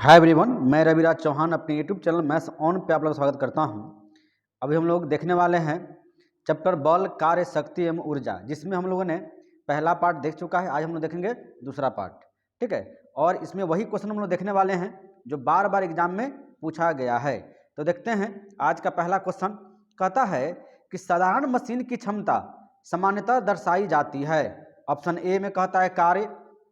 Hi everyone, मैं रविराज चौहान अपने YouTube channel maths on पे आप लोग का स्वागत करता हूं। अभी हम लोग देखने वाले हैं चैप्टर बल, कार्य, शक्ति एवं ऊर्जा, जिसमें हम लोगों ने पहला पार्ट देख चुका है। आज हम लोग देखेंगे दूसरा पार्ट, ठीक है। और इसमें वही क्वेश्चन हम लोग देखने वाले हैं जो बार बार एग्जाम में पूछा गया है। तो देखते हैं आज का पहला क्वेश्चन। कहता है कि साधारण मशीन की क्षमता सामान्यतः दर्शाई जाती है। ऑप्शन ए में कहता है कार्य,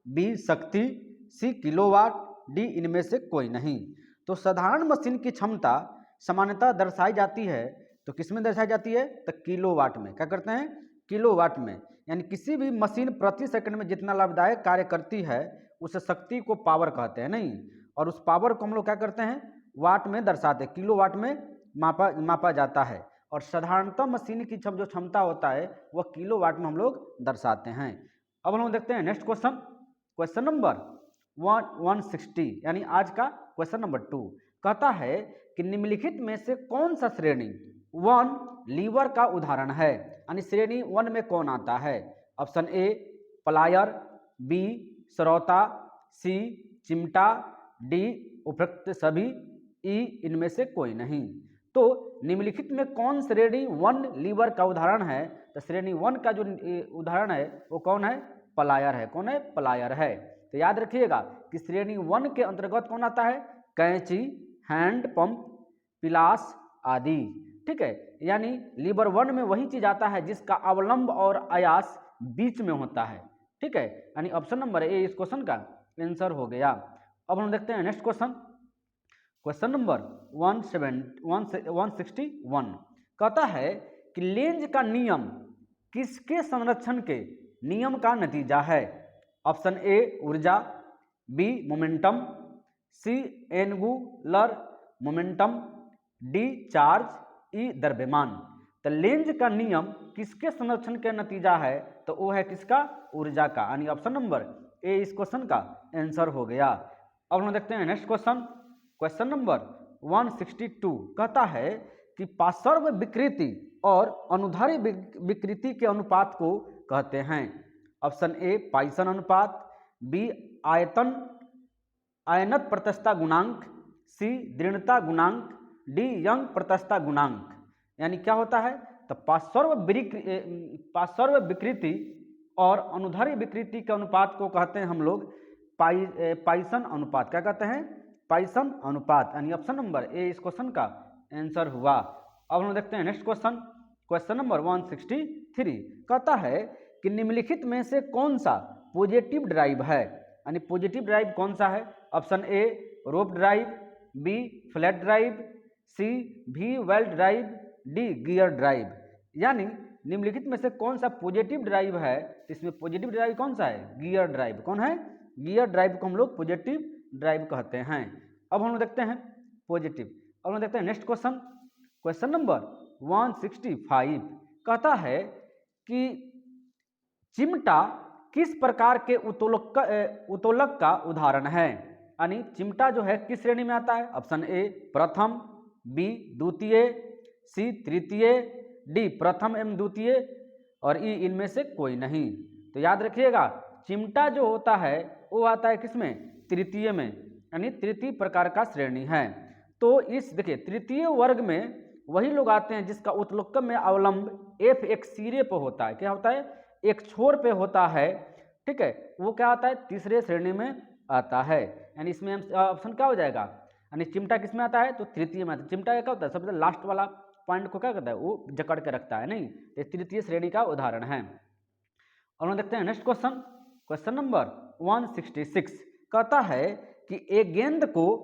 बी शक्ति, सी किलोवाट, डी इनमें से कोई नहीं। तो साधारण मशीन की क्षमता सामान्यतः दर्शाई जाती है, तो किस में दर्शाई जाती है? तो किलोवाट में। क्या करते हैं? किलोवाट में। यानी किसी भी मशीन प्रति सेकंड में जितना लाभदायक कार्य करती है उस शक्ति को पावर कहते हैं, नहीं। और उस पावर को हम लोग क्या करते हैं? वाट में दर्शाते हैं, किलोवाट में मापा जाता है। और साधारणतः मशीन की जो क्षमता होता है वह किलोवाट में हम लोग दर्शाते हैं। अब हम लोग देखते हैं नेक्स्ट क्वेश्चन, क्वेश्चन नंबर 160, यानी आज का क्वेश्चन नंबर 2। कहता है कि निम्नलिखित में से कौन सा श्रेणी 1 लीवर का उदाहरण है? यानी श्रेणी 1 में कौन आता है? ऑप्शन ए प्लायर, बी सरौता, सी चिमटा, डी उपरोक्त सभी, ई इनमें से कोई नहीं। तो निम्नलिखित में कौन श्रेणी 1 लीवर का उदाहरण है? तो श्रेणी 1 का जो उदाहरण है वो कौन है? प्लायर है। कौन है? प्लायर है। तो याद रखिएगा कि श्रेणी 1 के अंतर्गत कौन आता है? कैंची, हैंड पंप, पिलास आदि, ठीक है। यानी लीवर 1 में वही चीज आता है जिसका अवलंब और आयास बीच में होता है, ठीक है। यानी ऑप्शन नंबर ए इस क्वेश्चन का आंसर हो गया। अब हम देखते हैं नेक्स्ट क्वेश्चन, क्वेश्चन नंबर 161। कहता है कि लेंज का नियम किसके संरक्षण के नियम का नतीजा है? ऑप्शन ए ऊर्जा, बी मोमेंटम, सी एंगुलर मोमेंटम, डी चार्ज, ई द्रव्यमान। तो लेंज का नियम किसके संरक्षण के नतीजा है? तो वो है किसका? ऊर्जा का। यानी ऑप्शन नंबर ए इस क्वेश्चन का आंसर हो गया। अब हम देखते हैं नेक्स्ट क्वेश्चन, क्वेश्चन नंबर 162। कहता है कि पार्श्व विकृति और अनुदैर्ध्य विकृति के अनुपात को कहते हैं। ऑप्शन ए पाइसन अनुपात, बी आयनत प्रत्यक्षता गुणांक, सी दृढ़ता गुणांक, डी यंग प्रत्यक्षता गुणांक। यानी क्या होता है? तो पार्श्व विकृति और अनुदैर्ध्य विकृति के अनुपात को कहते हैं हम लोग पाइसन अनुपात। क्या कहते हैं? पाइसन अनुपात। यानी ऑप्शन नंबर ए इस क्वेश्चन का आंसर हुआ। अब हम देखते हैं नेक्स्ट क्वेश्चन, क्वेश्चन नंबर 163। कहता है कि निम्नलिखित में से कौन सा पॉजिटिव ड्राइव है? यानी पॉजिटिव ड्राइव कौन सा है? Option A rope drive, B flat drive, C V वेल ड्राइव, डी गियर ड्राइव। यानी निम्नलिखित में से कौन सा पॉजिटिव ड्राइव है? इसमें पॉजिटिव ड्राइव कौन सा है? Gear drive. कौन है? गियर ड्राइव को हम लोग पॉजिटिव ड्राइव कहते हैं। अब हम लोग देखते हैं पॉजिटिव। अब हम देखते हैं नेक्स्ट क्वेश्चन, क्वेश्चन नंबर 165। कहता है कि चिमटा किस प्रकार के उत्तोलक का उदाहरण है? यानी चिमटा जो है किस श्रेणी में आता है? ऑप्शन ए प्रथम, बी द्वितीय, सी तृतीय, डी प्रथम एवं द्वितीय, और ई इनमें से कोई नहीं। तो याद रखिएगा चिमटा जो होता है वो आता है किसमें? तृतीय में। यानी तृतीय प्रकार का श्रेणी है। तो इस देखिए तृतीय वर्ग में वही लोग आते हैं जिसका उत्तोलक में अवलंब एफ एक सिरे पर होता है। क्या होता है? एक छोर पे होता है, ठीक है। वो क्या आता है? तीसरे श्रेणी में आता है। यानी इसमें ऑप्शन क्या हो जाएगा? यानी चिमटा किस में आता है? तो तृतीय में आता है। चिमटा क्या होता है? सबसे लास्ट वाला पॉइंट को क्या करता है? वो जकड़ के रखता है, नहीं। तो तृतीय श्रेणी का उदाहरण है। और हम देखते हैं नेक्स्ट क्वेश्चन, क्वेश्चन नंबर 166। कहता है कि एक गेंद को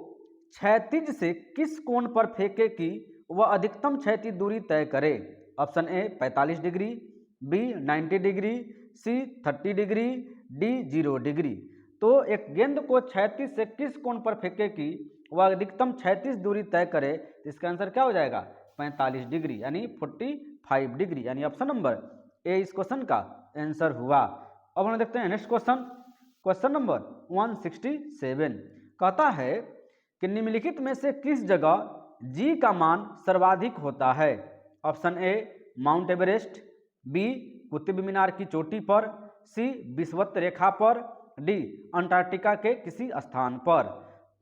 क्षैतिज से किस कोण पर फेंके कि वह अधिकतम क्षैतिज दूरी तय करे? Option A 45 degree, B 90 degree, C 30 degree, D 0 degree. तो एक गेंद को क्षैतिज से किस कोण पर फेंके कि वह अधिकतम क्षैतिज दूरी तय करे? इसका आंसर क्या हो जाएगा? 45 डिग्री, यानी 45 डिग्री। यानी ऑप्शन नंबर ए इस क्वेश्चन का आंसर हुआ। अब हम देखते हैं नेक्स्ट क्वेश्चन, क्वेश्चन नंबर 167। कहता है कि निम्नलिखित में से किस जगह जी का मान सर्वाधिक होता है? Option A Mount Everest, B Qutub Minar की चोटी पर, सी विषुवत रेखा पर, डी अंटार्कटिका के किसी स्थान पर।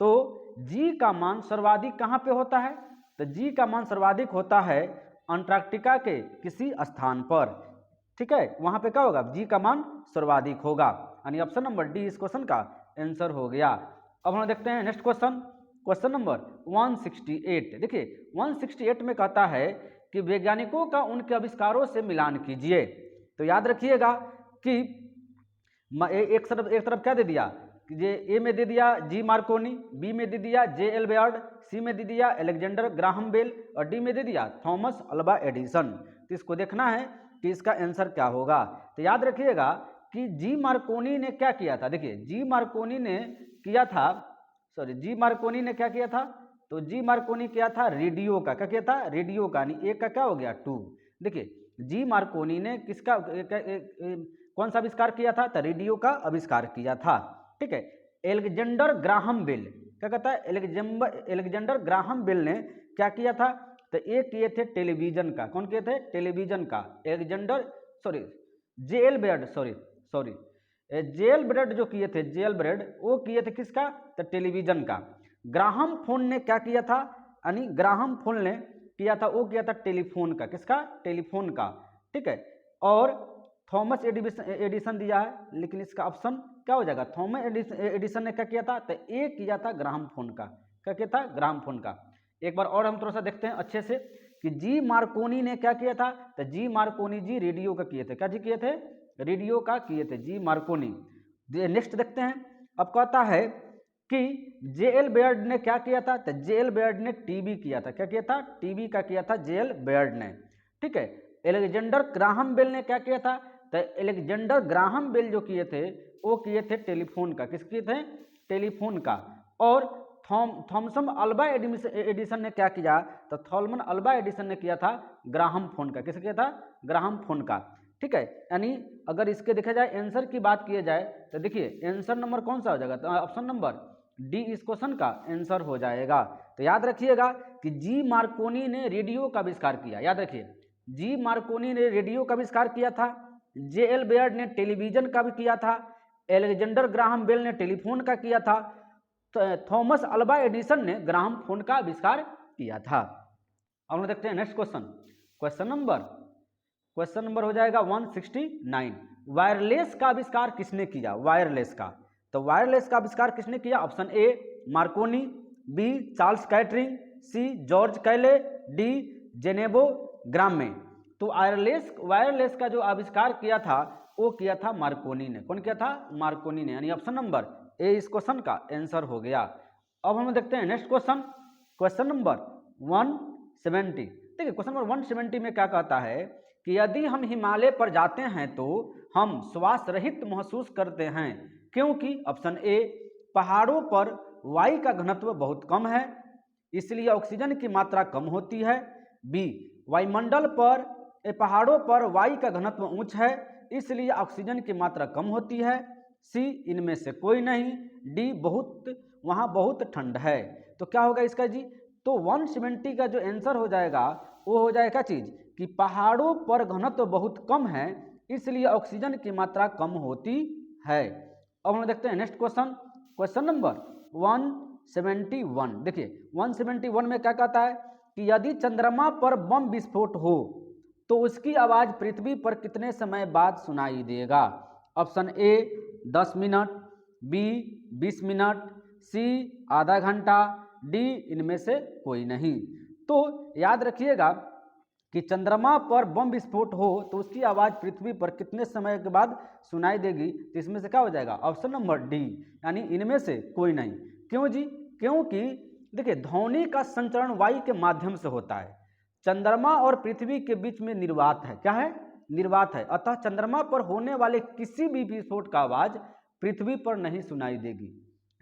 तो जी का मान सर्वाधिक कहाँ पे होता है? तो जी का मान सर्वाधिक होता है अंटार्कटिका के किसी स्थान पर, ठीक है, वहां पे क्या होगा? जी का मान सर्वाधिक होगा, यानी ऑप्शन नंबर डी इस क्वेश्चन का आंसर हो गया। अब हम देखते हैं नेक्स्ट क्वेश्चन, क्वेश्चन नंबर 168। देखिए 168 में कहता है कि वैज्ञानिकों का उनके आविष्कारों से मिलान कीजिए। तो याद रखिएगा कि एक तरफ क्या दे दिया कि ये ए में दे दिया जी मार्कोनी, बी में दे दिया जे एल बेयर्ड, सी में दे दिया अलेक्जेंडर ग्राहम बेल और डी में दे दिया थॉमस अल्वा एडिसन। तो इसको देखना है कि इसका आंसर क्या होगा। तो याद रखिएगा कि जी मार्कोनी ने क्या किया था। देखिए जी मार्कोनी ने किया था, जी मार्कोनी ने क्या किया था? तो जी मार्कोनी किया था रेडियो का, क्या किया था? रेडियो का, यानी एक का क्या हो गया 2। देखिए जी मार्कोनी ने किसका कौन सा आविष्कार किया था? तो रेडियो का आविष्कार किया था, ठीक है। एलेक्जेंडर ग्राहम बेल, क्या कहता है? एलेक्जेंडर ग्राहम बेल ने क्या किया था? तो ये किए थे टेलीविजन का। कौन किए थे? टेलीविजन का। Alexander JL Baird JL bread जो किए थे, जेएल ब्रेड वो किए थे किसका? तो टेलीविजन का। ग्राहम फोन ने क्या किया था? यानी ग्राहम फोन ने किया था, वो किया था टेलीफोन का। किसका? टेलीफोन का, ठीक है। और थॉमस एडिसन दिया है, लेकिन इसका ऑप्शन क्या हो जाएगा? थॉमस एडिसन ने क्या किया था? तो ए किया था ग्राहम फोन का। क्या किया था? ग्राहम फोन का। एक बार और हम थोड़ा सा देखते हैं अच्छे से कि जी मार्कोनी ने क्या किया था। तो जी मार्कोनी जी रेडियो का किए थे। क्या जी किए थे? रेडियो का किए थे जी मार्कोनी। नेक्स्ट देखते हैं। अब कहता है कि जेएल बेयर्ड ने क्या किया था। तो जेएल बेयर्ड ने टीवी किया था। क्या किया था? टीवी का किया था जेएल बेयर्ड ने, ठीक है। एलेक्जेंडर ग्राहम बेल ने क्या किया था। तो एलेक्जेंडर ग्राहम बेल जो किए थे वो किए थे टेलीफोन का। किस किए थे? टेलीफोन का। और थॉमसन अल्वा एडिसन ने क्या किया। तो थॉमसन अल्वा एडिसन ने किया था ग्राहम फोन का। किस किया था? ग्राहम फोन का, ठीक है। यानी अगर इसके देखा जाए आंसर की बात किया जाए तो देखिए आंसर नंबर कौन सा हो जाएगा? तो ऑप्शन नंबर डी इस क्वेश्चन का आंसर हो जाएगा। तो याद रखिएगा कि जी मार्कोनी ने रेडियो का आविष्कार किया। याद रखिए जी मार्कोनी ने रेडियो का आविष्कार किया था, जेएल बेयर्ड ने टेलीविजन का भी किया था, एलेक्जेंडर ग्राहम बेल ने टेलीफोन का किया था, थॉमस अल्वा एडिसन ने ग्राहम फोन का आविष्कार किया था। अब हम देखते हैं नेक्स्ट क्वेश्चन, क्वेश्चन नंबर हो जाएगा 169। वायरलेस का आविष्कार किसने किया? वायरलेस का। तो वायरलेस का आविष्कार किसने किया? Option A Marconi, B Charles Kettering, C George Cayley, D Zenobe Gramme. तो वायरलेस का जो आविष्कार किया था वो किया था मार्कोनी ने। कौन किया था? मार्कोनी ने, यानी ऑप्शन नंबर ए इस क्वेश्चन का आंसर हो गया। अब हम देखते हैं नेक्स्ट क्वेश्चन नंबर 170। देखिए क्वेश्चन नंबर 170 में क्या कहता है कि यदि हम हिमालय पर जाते हैं तो हम श्वास रहित महसूस करते हैं, क्योंकि ऑप्शन ए पहाड़ों पर वायु का घनत्व बहुत कम है इसलिए ऑक्सीजन की मात्रा कम होती है, बी वायुमंडल पर पहाड़ों पर वायु का घनत्व उच्च है इसलिए ऑक्सीजन की मात्रा कम होती है, सी इनमें से कोई नहीं, डी वहाँ बहुत ठंड है। तो क्या होगा इसका जी? तो 170 का जो आंसर हो जाएगा वो हो जाएगा चीज कि पहाड़ों पर घनत्व बहुत कम है इसलिए ऑक्सीजन की मात्रा कम होती है। अब हम देखते हैं नेक्स्ट क्वेश्चन नंबर 171। देखिए 171 में क्या कहता है कि यदि चंद्रमा पर बम विस्फोट हो तो उसकी आवाज पृथ्वी पर कितने समय बाद सुनाई देगा? Option A 10 minute, B 20 minute, C आधा घंटा, डी इनमें से कोई नहीं। तो याद रखिएगा कि चंद्रमा पर बम विस्फोट हो तो उसकी आवाज पृथ्वी पर कितने समय के बाद सुनाई देगी? तो इसमें से क्या हो जाएगा? ऑप्शन नंबर डी, यानी इनमें से कोई नहीं। क्यों जी? क्योंकि देखिए ध्वनि का संचरण वायु के माध्यम से होता है, चंद्रमा और पृथ्वी के बीच में निर्वात है। क्या है? निर्वात है। अतः चंद्रमा पर होने वाले किसी भी विस्फोट का आवाज पृथ्वी पर नहीं सुनाई देगी,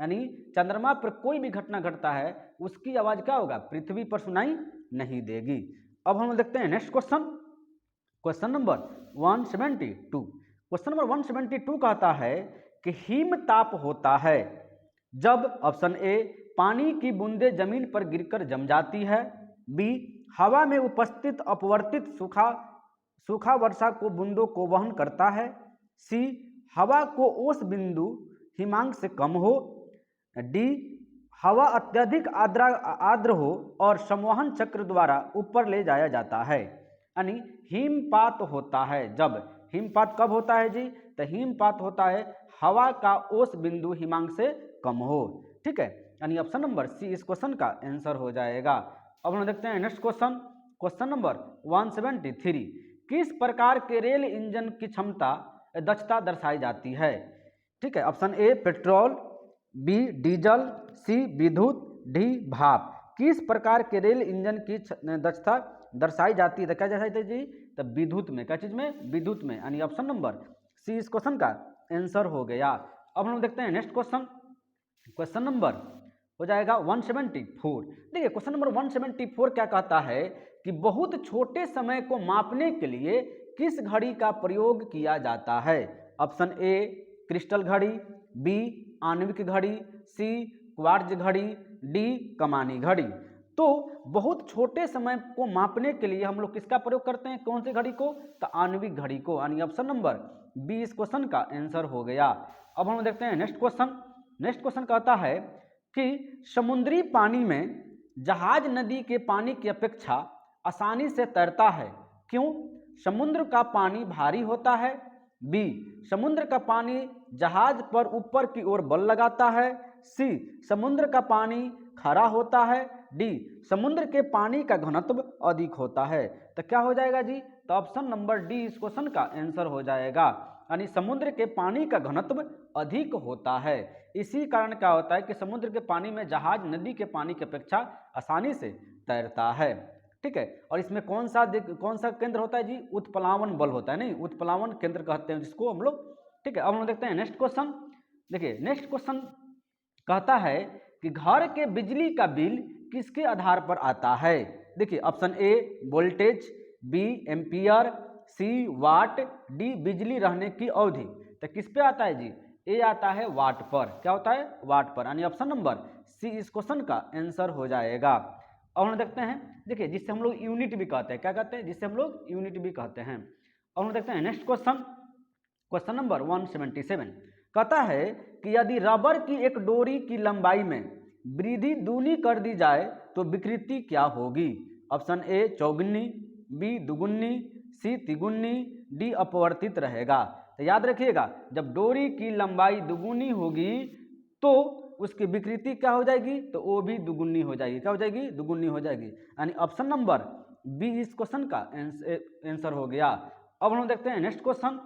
यानी चंद्रमा पर कोई भी घटना घटता है उसकी आवाज क्या होगा? पृथ्वी पर सुनाई नहीं देगी। अब हम देखते हैं next question number 172। Question number 172 कहता है कि हिमताप होता है जब ऑप्शन ए पानी की बूंदें जमीन पर गिरकर जम जाती है, बी हवा में उपस्थित अपवर्तित सूखा वर्षा को बूंदों को वहन करता है, सी हवा को ओस बिंदु हिमांक से कम हो, डी हवा अत्यधिक आर्द्र हो और संवहन चक्र द्वारा ऊपर ले जाया जाता है, यानी हिमपात होता है। जब हिमपात कब होता है जी? तो हिमपात होता है हवा का ओस बिंदु हिमांक से कम हो। ठीक है, यानी ऑप्शन नंबर सी इस क्वेश्चन का आंसर हो जाएगा। अब हम देखते हैं नेक्स्ट क्वेश्चन, क्वेश्चन नंबर 173। किस प्रकार के रेल इंजन की क्षमता दक्षता दर्शाई जाती है? ठीक है, option A petrol, B diesel, C विद्युत, डी भाप। किस प्रकार के रेल इंजन की दक्षता दर्शाई जाती है? तो क्या दर्शाई जाती है जी? तो विद्युत में। क्या चीज में? विद्युत में, यानी ऑप्शन नंबर सी इस क्वेश्चन का आंसर हो गया। अब हम देखते हैं नेक्स्ट क्वेश्चन, क्वेश्चन नंबर हो जाएगा 174। देखिए क्वेश्चन नंबर 174 क्या कहता है कि बहुत छोटे समय को मापने के लिए किस घड़ी का प्रयोग किया जाता है? ऑप्शन ए क्रिस्टल घड़ी, बी आणविक घड़ी, सी क्वार्ट्ज घड़ी, डी कमानी घड़ी। तो बहुत छोटे समय को मापने के लिए हम लोग किसका प्रयोग करते हैं? कौन सी घड़ी को? तो आणविक घड़ी को, यानी ऑप्शन नंबर बी इस क्वेश्चन का आंसर हो गया। अब हम देखते हैं नेक्स्ट क्वेश्चन। नेक्स्ट क्वेश्चन कहता है कि समुद्री पानी में जहाज नदी के पानी की अपेक्षा आसानी से तैरता है, क्यों? समुद्र का पानी भारी होता है, बी समुद्र का पानी जहाज पर ऊपर की ओर बल लगाता है, सी समुद्र का पानी खारा होता है, डी समुद्र के पानी का घनत्व अधिक होता है। तो क्या हो जाएगा जी? तो ऑप्शन नंबर डी इस क्वेश्चन का आंसर हो जाएगा, यानी समुद्र के पानी का घनत्व अधिक होता है। इसी कारण क्या होता है कि समुद्र के पानी में जहाज नदी के पानी की अपेक्षा आसानी से तैरता है। ठीक है, और इसमें कौन सा केंद्र होता है जी? उत्प्लावन बल होता है, नहीं उत्प्लावन केंद्र कहते हैं जिसको हम लोग। ठीक है, अब हम देखते हैं नेक्स्ट क्वेश्चन। देखिए नेक्स्ट क्वेश्चन कहता है कि घर के बिजली का बिल किसके आधार पर आता है? देखिए option A voltage, B ampere, C watt, D बिजली रहने की अवधि। तो किस पे आता है जी? ए आता है वाट पर। क्या होता है? वाट पर, यानी ऑप्शन नंबर सी इस क्वेश्चन का आंसर हो जाएगा। अब हम देखते हैं, देखिए जिससे हम लोग यूनिट भी कहते हैं, क्या कहते हैं? जिससे हम लोग यूनिट भी कहते हैं। अब हम देखते हैं नेक्स्ट क्वेश्चन, क्वेश्चन नंबर 177 कहता है कि यदि रबर की एक डोरी की लंबाई में वृद्धि दूनी कर दी जाए तो विकृति क्या होगी? ऑप्शन ए चौगुनी, बी दुगुनी, सी तिगुनी, डी अपवर्तित रहेगा। तो याद रखिएगा, जब डोरी की लंबाई दुगुनी होगी तो उसकी विकृति क्या हो जाएगी? तो वो भी दुगुनी हो जाएगी। क्या हो जाएगी? दुगुनी हो जाएगी, यानी ऑप्शन नंबर बी इस क्वेश्चन का आंसर हो गया। अब हम देखते हैं नेक्स्ट क्वेश्चन,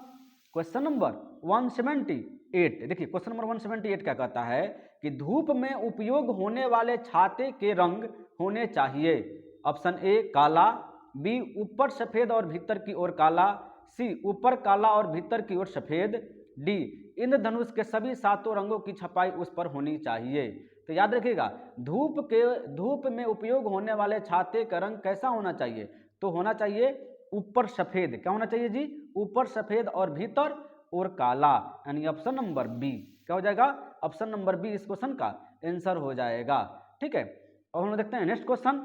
क्वेश्चन नंबर 178। देखिए क्वेश्चन नंबर 178 क्या कहता है कि धूप में उपयोग होने वाले छाते के रंग होने चाहिए। ऑप्शन ए काला, बी ऊपर सफेद और भीतर की ओर काला, सी ऊपर काला और भीतर की ओर सफेद, डी इंद्रधनुष के सभी सातों रंगों की छपाई उस पर होनी चाहिए। तो याद रखिएगा, धूप में उपयोग होने वाले छाते का रंग कैसा होना चाहिए? तो होना चाहिए ऊपर सफेद। क्या होना चाहिए जी? ऊपर सफेद और भीतर और काला, यानी ऑप्शन नंबर बी। क्या हो जाएगा? ऑप्शन नंबर बी इस क्वेश्चन का आंसर हो जाएगा। ठीक है, अब हम देखते हैं नेक्स्ट क्वेश्चन,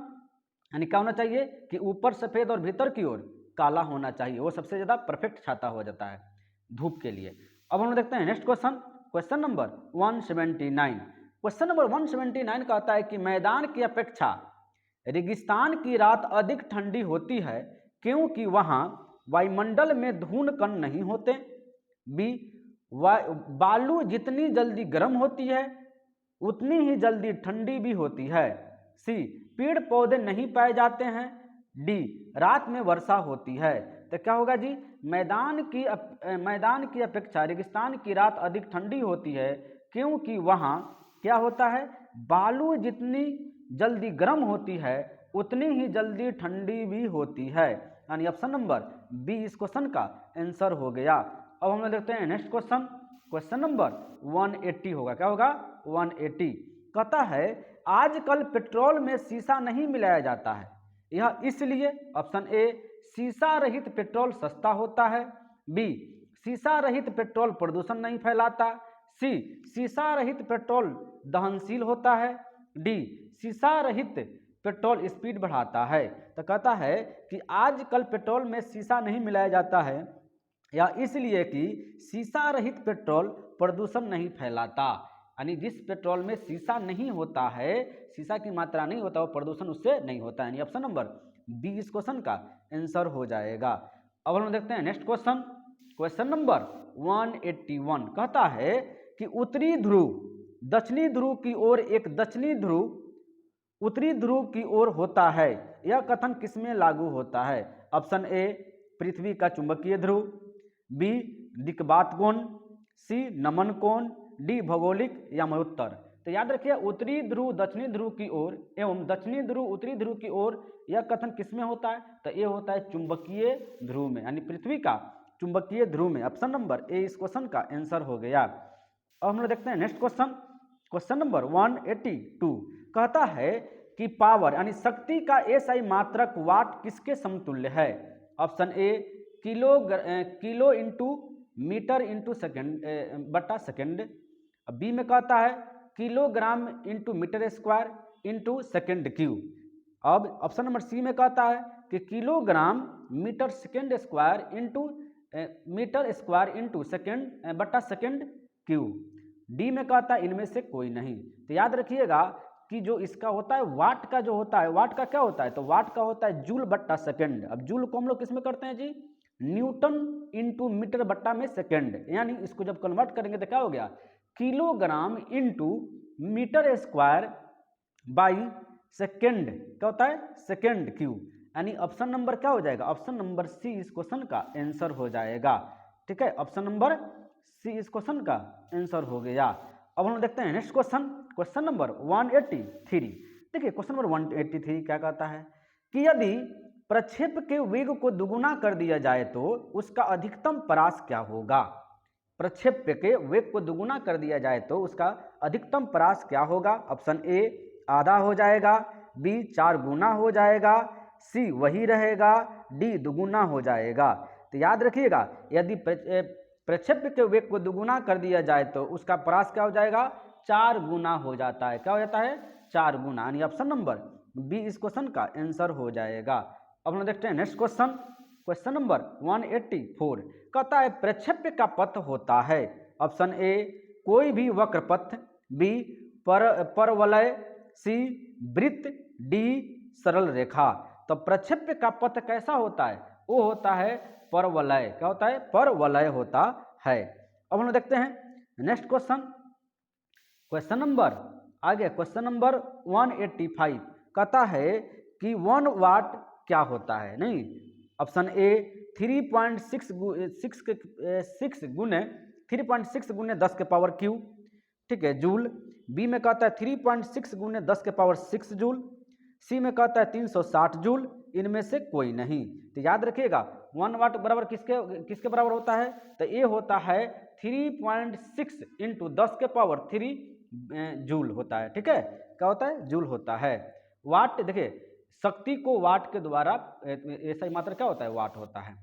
यानी क्या होना चाहिए कि ऊपर सफेद और भीतर की ओर काला होना चाहिए, वो सबसे ज्यादा परफेक्ट छाता हो जाता है धूप के लिए। अब हम देखते हैं next question, question number 179। Question number 179 कहता है कि मैदान की अपेक्षा रेगिस्तान की रात अधिक ठंडी होती है क्योंकि वहां वायुमंडल में धूल कण नहीं होते, बी बालू जितनी जल्दी गर्म होती है उतनी ही जल्दी ठंडी भी होती है, सी पेड़ पौधे नहीं पाए जाते हैं, डी रात में वर्षा होती है। तो क्या होगा जी? मैदान की अपेक्षा रेगिस्तान की रात अधिक ठंडी होती है क्योंकि वहां क्या होता है? बालू जितनी जल्दी गर्म होती है उतनी ही जल्दी ठंडी भी होती है, यानी ऑप्शन नंबर बी इस क्वेश्चन का आंसर हो गया। अब हम देखते हैं नेक्स्ट क्वेश्चन, क्वेश्चन नंबर 180 होगा। क्या होगा? 180 कहता है आजकल पेट्रोल में शीशा नहीं मिलाया जाता है, यह इसलिए। ऑप्शन ए शीशा रहित पेट्रोल सस्ता होता है, बी शीशा रहित पेट्रोल प्रदूषण नहीं फैलाता, सी शीशा रहित पेट्रोल दहनशील होता है, डी शीशा रहित पेट्रोल स्पीड बढ़ाता है। तो कहता है कि आजकल पेट्रोल में शीशा नहीं मिलाया जाता है या इसलिए कि शीशा रहित पेट्रोल प्रदूषण नहीं फैलाता, यानी जिस पेट्रोल में शीशा नहीं होता है, शीशा की मात्रा नहीं होता, वो प्रदूषण उससे नहीं होता है। यानी ऑप्शन नंबर बी इस क्वेश्चन का आंसर हो जाएगा। अब हम देखते हैं नेक्स्ट क्वेश्चन, क्वेश्चन नंबर 181 कहता है कि उत्तरी ध्रुव दक्षिणी ध्रुव की ओर एक दक्षिणी ध्रुव उत्तरी ध्रुव की ओर होता है, यह कथन किसमें लागू होता है? ऑप्शन ए पृथ्वी का चुंबकीय ध्रुव, बी दिक्पात कोण, सी नमन कोण, डी भौगोलिक या मयोत्तर। तो याद रखिए उत्तरी ध्रुव दक्षिणी ध्रुव की ओर एवं दक्षिणी ध्रुव उत्तरी ध्रुव की ओर यह कथन किसमें होता है? तो ये होता है चुंबकीय ध्रुव में, यानी पृथ्वी का चुंबकीय ध्रुव में। ऑप्शन नंबर ए इस क्वेश्चन का आंसर हो गया। अब हम लोग देखते हैं नेक्स्ट क्वेश्चन, क्वेश्चन नंबर 182 कहता है कि पावर यानी शक्ति का एसआई मात्रक वाट किसके समतुल्य है? Option A kilo into metre into second बटा सेकेंड, बी में कहता है kilogram into metre square into second cube. अब ऑप्शन नंबर सी में कहता है कि kilogram metre second square into metre square into second बटा सेकेंड क्यूब। डी में कहता है इनमें से कोई नहीं। तो याद रखिएगा कि जो इसका होता है वाट का जो होता है, वाट का क्या होता है? तो वाट का होता है जूल बट्टा सेकेंड। अब जूल को हम लोग किसमें करते हैं जी? न्यूटन इंटू मीटर बट्टा में सेकेंड, यानी इसको जब कन्वर्ट करेंगे तो क्या हो गया? Kilogram into metre square by second, क्या होता है? Second cube. यानी ऑप्शन नंबर क्या हो जाएगा? ऑप्शन नंबर सी इस क्वेश्चन का आंसर हो जाएगा। ठीक है, ऑप्शन नंबर सी इस क्वेश्चन का आंसर हो गया। अब हम देखते हैं नेक्स्ट क्वेश्चन, क्वेश्चन नंबर 183। देखिए क्वेश्चन नंबर 183 क्या कहता है कि यदि प्रक्षेप के वेग को दुगुना कर दिया जाए तो उसका अधिकतम परास क्या होगा? प्रक्षेप के वेग को दुगुना कर दिया जाए तो उसका अधिकतम परास क्या होगा? ऑप्शन ए आधा हो जाएगा, बी 4 गुना हो जाएगा, सी वही रहेगा, डी दुगुना हो जाएगा। तो याद रखिएगा यदि प्रक्षेप के वेग को दुगुना कर दिया जाए तो उसका परास क्या हो जाएगा? 4 गुना हो जाता है। क्या हो जाता है? 4 गुना, यानी ऑप्शन नंबर बी इस क्वेश्चन का आंसर हो जाएगा। अब हम देखते हैं नेक्स्ट क्वेश्चन, क्वेश्चन नंबर 184 कहता है प्रक्षेप का पथ होता है। ऑप्शन ए कोई भी वक्र पथ, बी परवलय, सी वृत्त, डी सरल रेखा। तो प्रक्षेप का पथ कैसा होता है? वो होता है परवलय। क्या होता है? परवलय होता है। अब हम देखते हैं नेक्स्ट क्वेश्चन, क्वेश्चन नंबर आगे क्वेश्चन नंबर 185 कहता है कि 1 वाट क्या होता है? नहीं, ऑप्शन ए 3.6 गुने 3.6 गुने 10 के पावर क्यू, ठीक है, जूल। बी में कहता है 3.6 गुने 10 के पावर 6 जूल, सी में कहता है 360 जूल, इनमें से कोई नहीं। तो याद रखिएगा 1 वाट बराबर किसके बराबर होता है? तो ये होता है 3.6 इंटू 10 के पावर 3 जूल होता है। ठीक है, क्या होता है? जूल होता है। वाट देखिए शक्ति को वाट के द्वारा ऐसा ही मात्रा क्या होता है? वाट होता है।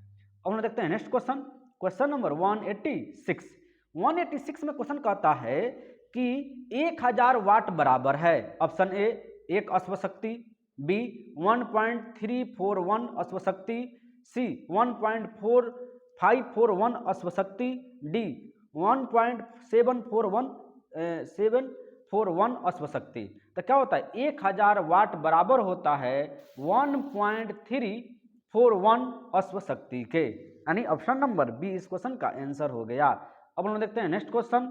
अब हम देखते हैं नेक्स्ट क्वेश्चन, क्वेश्चन नंबर 186 में क्वेश्चन कहता है कि 1000 वाट बराबर है। ऑप्शन ए 1 अश्वशक्ति, बी 1.341 अश्वशक्ति, सी 1.4541 अश्वशक्ति, डी 1.741 अश्वशक्ति। तो क्या होता है? 1000 वाट बराबर होता है 1.341 अश्वशक्ति के, यानी ऑप्शन नंबर बी इस क्वेश्चन का आंसर हो गया। अब हम देखते हैं नेक्स्ट क्वेश्चन,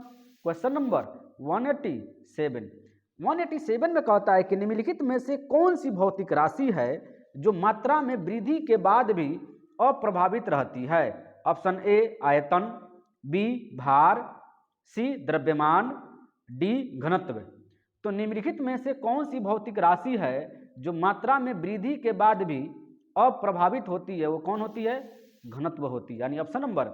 क्वेश्चन नंबर 187 में कहता है कि निम्नलिखित में से कौन सी भौतिक राशि है जो मात्रा में वृद्धि के बाद भी अप्रभावित रहती है? ऑप्शन ए आयतन, बी भार, सी द्रव्यमान, डी घनत्व। तो निम्नलिखित में से कौन सी भौतिक राशि है जो मात्रा में वृद्धि के बाद भी अप्रभावित होती है? वो कौन होती है? घनत्व होती है, यानी ऑप्शन नंबर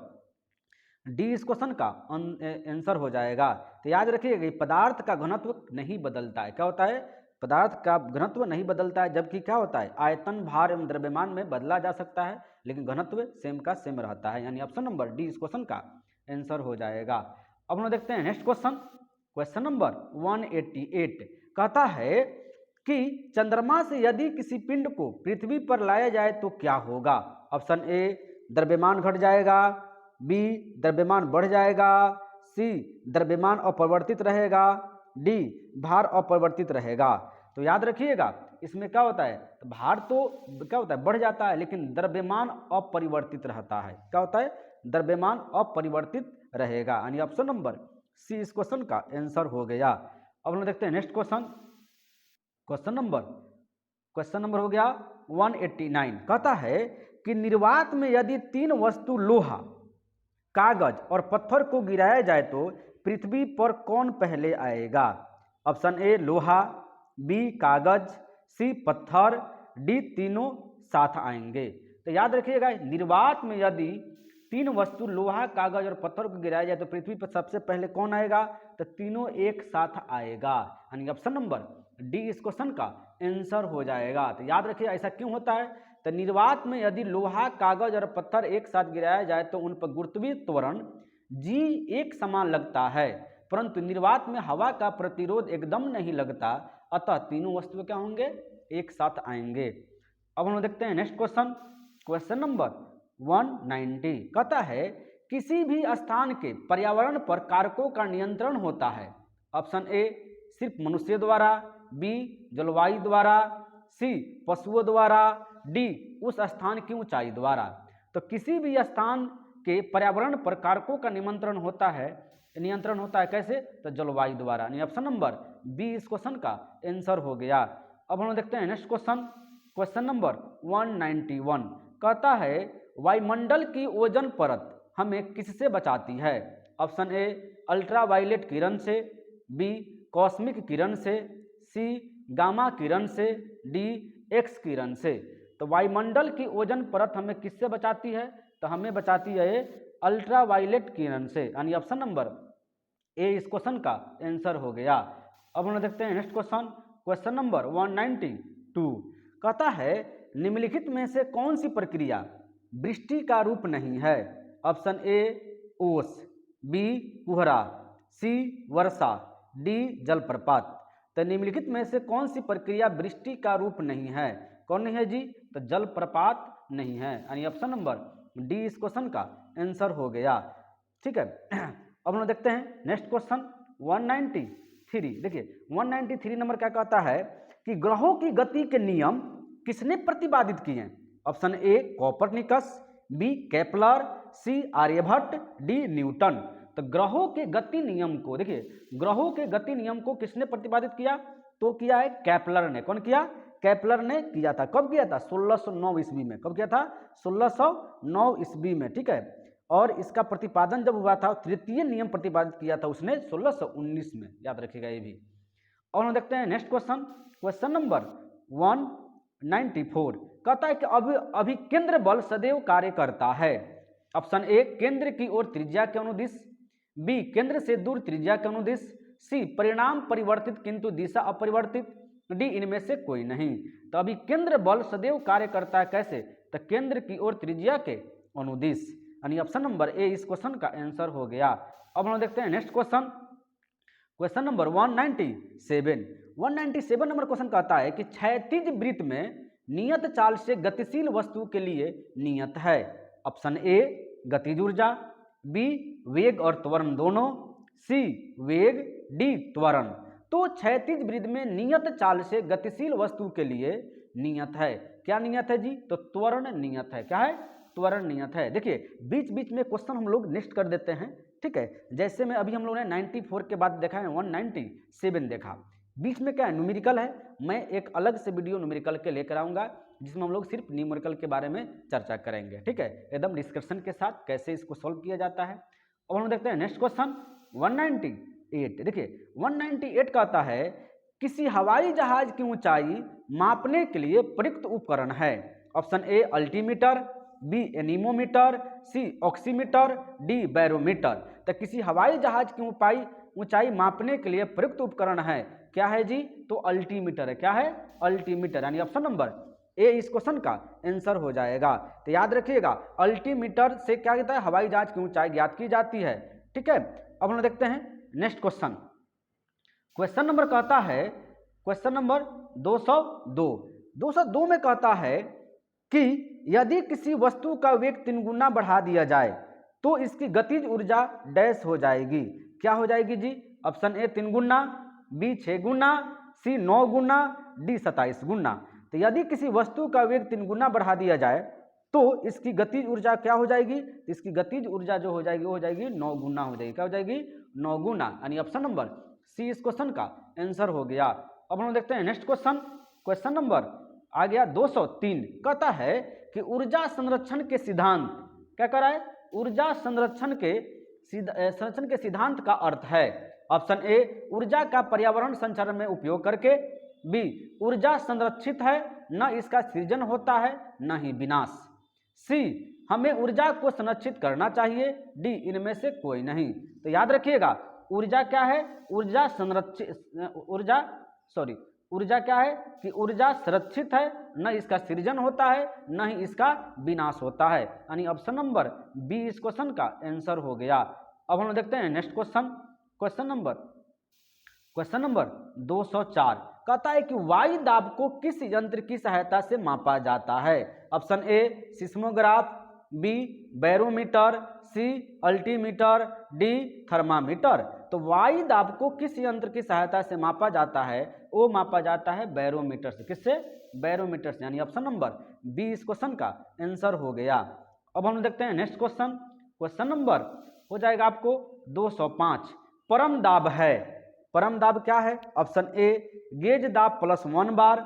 डी इस क्वेश्चन का आंसर हो जाएगा। तो याद रखिएगा पदार्थ का घनत्व नहीं बदलता है। क्या होता है? पदार्थ का घनत्व नहीं बदलता है, जबकि क्या होता है? आयतन, भार एवं द्रव्यमान में बदला जा सकता है, लेकिन घनत्व सेम का सेम रहता है, यानी ऑप्शन नंबर डी इस क्वेश्चन का आंसर हो जाएगा। अब हम देखते हैं नेक्स्ट क्वेश्चन, क्वेश्चन नंबर 188 कहता है कि चंद्रमा से यदि किसी पिंड को पृथ्वी पर लाया जाए तो क्या होगा? ऑप्शन ए द्रव्यमान घट जाएगा, बी द्रव्यमान बढ़ जाएगा, सी द्रव्यमान अपरिवर्तित रहेगा, डी भार अपरिवर्तित रहेगा। तो याद रखिएगा इसमें क्या होता है, तो भार तो क्या होता है बढ़ जाता है, लेकिन द्रव्यमान अपरिवर्तित रहता है। क्या होता है, द्रव्यमान अपरिवर्तित रहेगा, यानी ऑप्शन नंबर सी इस क्वेश्चन का आंसर हो गया। अब हम देखते हैं नेक्स्ट क्वेश्चन। क्वेश्चन नंबर हो गया 189। कहता है कि निर्वात में यदि 3 वस्तु लोहा, कागज और पत्थर को गिराया जाए तो पृथ्वी पर कौन पहले आएगा? ऑप्शन ए लोहा, बी कागज, सी पत्थर, डी तीनों साथ आएंगे। तो याद रखिएगा निर्वात में यदि 3 वस्तु लोहा, कागज और पत्थर को गिराया जाए तो पृथ्वी पर सबसे पहले कौन आएगा? तो तीनों एक साथ आएगा, यानी ऑप्शन नंबर डी इस क्वेश्चन का आंसर हो जाएगा। तो याद रखिए ऐसा क्यों होता है, तो निर्वात में यदि लोहा, कागज और पत्थर एक साथ गिराया जाए तो उन पर गुरुत्वीय त्वरण जी एक समान लगता है, परंतु निर्वात में हवा का प्रतिरोध एकदम नहीं लगता, अतः तीनों वस्तुएं क्या होंगे? एक साथ आएंगे। अब हम देखते हैं नेक्स्ट क्वेश्चन। क्वेश्चन नंबर 190 कहता है किसी भी स्थान के पर्यावरण पर कारकों का नियंत्रण होता है। ऑप्शन ए सिर्फ मनुष्य द्वारा, बी जलवायु द्वारा, सी पशुओं द्वारा, डी उस स्थान की ऊंचाई द्वारा। तो किसी भी स्थान के पर्यावरण पर कारकों का नियंत्रण होता है कैसे? तो जलवायु द्वारा, यानी ऑप्शन नंबर बी इस क्वेश्चन का आंसर हो गया। अब हम देखते हैं नेक्स्ट क्वेश्चन नंबर 191 कहता है वायुमंडल की ओजोन परत हमें किससे बचाती है? ऑप्शन ए अल्ट्रावायलेट किरण से, बी कॉस्मिक किरण से, सी गामा किरण से, डी एक्स किरण से। तो वायुमंडल की ओजोन परत हमें किससे बचाती है? तो हमें बचाती है अल्ट्रावायलेट किरण से, यानी ऑप्शन नंबर ए इस क्वेश्चन का आंसर हो गया। अब हम देखते हैं नेक्स्ट क्वेश्चन नंबर 192 कहता है निम्नलिखित में से कौन सी प्रक्रिया वृष्टि का रूप नहीं है? ऑप्शन ए ओस, बी कुहरा, सी वर्षा, डी जलप्रपात। तो निम्नलिखित में से कौन सी प्रक्रिया वृष्टि का रूप नहीं है? कौन नहीं है जी? तो जलप्रपात नहीं है, यानी ऑप्शन नंबर डी इस क्वेश्चन का आंसर हो गया। ठीक है, अब हम देखते हैं नेक्स्ट क्वेश्चन 193। देखिए 193 नंबर क्या कहता है कि ग्रहों की गति के नियम किसने प्रतिपादित किए? Option A Copernicus, B Kepler, C Aryabhata, D Newton. तो ग्रहों के गति नियम को देखिए, ग्रहों के गति नियम को किसने प्रतिपादित किया? तो किया है केपलर ने। कौन किया? केपलर ने किया था। कब किया था? 1609 ईस्वी में। कब किया था? 1609 ईस्वी में। ठीक है, और इसका प्रतिपादन जब हुआ था, तृतीय नियम प्रतिपादित किया था उसने 1619 में। याद रखिएगा ये भी। और हम देखते हैं नेक्स्ट क्वेश्चन नंबर 194 कहता है कि अभिकेंद्र बल सदैव कार्य करता है। ऑप्शन ए केंद्र की ओर त्रिज्या के अनुदिश, बी केंद्र से दूर त्रिज्या के अनुदिश, सी परिणाम परिवर्तित किंतु दिशा अपरिवर्तित, डी इनमें से कोई नहीं। तो अभिकेंद्र बल सदैव कार्य करता है कैसे? तो केंद्र की ओर त्रिज्या के अनुदिश, यानी ऑप्शन नंबर ए इस क्वेश्चन का आंसर हो गया। अब हम देखते हैं next question number 197 number question कहता है कि क्षैतिज वृत्त में नियत चाल से गतिशील वस्तु के लिए नियत है। ऑप्शन ए गतिज ऊर्जा, बी वेग और त्वरण दोनों, सी वेग, डी त्वरण। तो क्षैतिज वृत्त में नियत चाल से गतिशील वस्तु के लिए नियत है। क्या नियत है जी? तो त्वरण नियत है। क्या है? त्वरण नियत है। देखिए बीच बीच में क्वेश्चन हम लोग नेक्स्ट कर देते हैं। ठीक है, जैसे में अभी हम लोगों ने 94 के बाद देखा है 197 देखा। बीच में क्या है? न्यूमेरिकल है। मैं एक अलग से वीडियो न्यूमेरिकल के लेकर आऊँगा जिसमें हम लोग सिर्फ न्यूमेरिकल के बारे में चर्चा करेंगे। ठीक है, एकदम डिस्कशन के साथ कैसे इसको सॉल्व किया जाता है। अब हम देखते हैं नेक्स्ट क्वेश्चन 198। देखिए 198 कहता है किसी हवाई जहाज की ऊंचाई मापने के लिए प्रयुक्त उपकरण है। Option A altimeter, B anemometer, C oximeter, D barometer. तो किसी हवाई जहाज की ऊंचाई मापने के लिए प्रयुक्त उपकरण है। क्या है जी? तो अल्टीमीटर है। क्या है? अल्टीमीटर, यानी ऑप्शन नंबर ए इस क्वेश्चन का आंसर हो जाएगा। तो याद रखिएगा अल्टीमीटर से क्या कहता है? हवाई जहाज की ऊंचाई ज्ञात की जाती है। ठीक है, अब हम देखते हैं नेक्स्ट क्वेश्चन नंबर कहता है क्वेश्चन नंबर 202 में कहता है कि यदि किसी वस्तु का वेग 3 गुना बढ़ा दिया जाए तो इसकी गतिज ऊर्जा डैश हो जाएगी, क्या हो जाएगी जी? ऑप्शन ए 3 गुना, बी 6 गुना, सी 9 गुना, डी 27 गुना। तो यदि किसी वस्तु का वेग 3 गुना बढ़ा दिया जाए तो इसकी गतिज ऊर्जा क्या हो जाएगी? तो इसकी गतिज ऊर्जा जो हो जाएगी वो हो जाएगी 9 गुना हो जाएगी। क्या हो जाएगी? 9 गुना, यानी ऑप्शन नंबर सी इस क्वेश्चन का आंसर हो गया। अब हम देखते हैं नेक्स्ट क्वेश्चन। क्वेश्चन नंबर आ गया 203। कहता है कि ऊर्जा संरक्षण के सिद्धांत, क्या कर रहा है? ऊर्जा संरक्षण के सिद्धांत का अर्थ है। ऑप्शन ए ऊर्जा का पर्यावरण संचरण में उपयोग करके, बी ऊर्जा संरक्षित है न इसका सृजन होता है न ही विनाश, सी हमें ऊर्जा को संरक्षित करना चाहिए, डी इनमें से कोई नहीं। तो याद रखिएगा ऊर्जा क्या है? ऊर्जा क्या है कि ऊर्जा संरक्षित है, न इसका सृजन होता है न ही इसका विनाश होता है, यानी ऑप्शन नंबर बी इस क्वेश्चन का आंसर हो गया। अब हम देखते हैं नेक्स्ट क्वेश्चन। क्वेश्चन नंबर 204 कहता है कि वायु दाब को किस यंत्र की सहायता से मापा जाता है? Option A seismograph, B barometer, C altimeter, D thermometer. तो वायु दाब को किस यंत्र की सहायता से मापा जाता है? वो मापा जाता है बैरोमीटर से। किससे? बैरोमीटर से, यानी ऑप्शन नंबर बी इस क्वेश्चन का आंसर हो गया। अब हम देखते हैं नेक्स्ट क्वेश्चन। क्वेश्चन नंबर हो जाएगा आपको 205। परम दाब है, परम दाब क्या है? ऑप्शन ए गेज दाब +1 बार,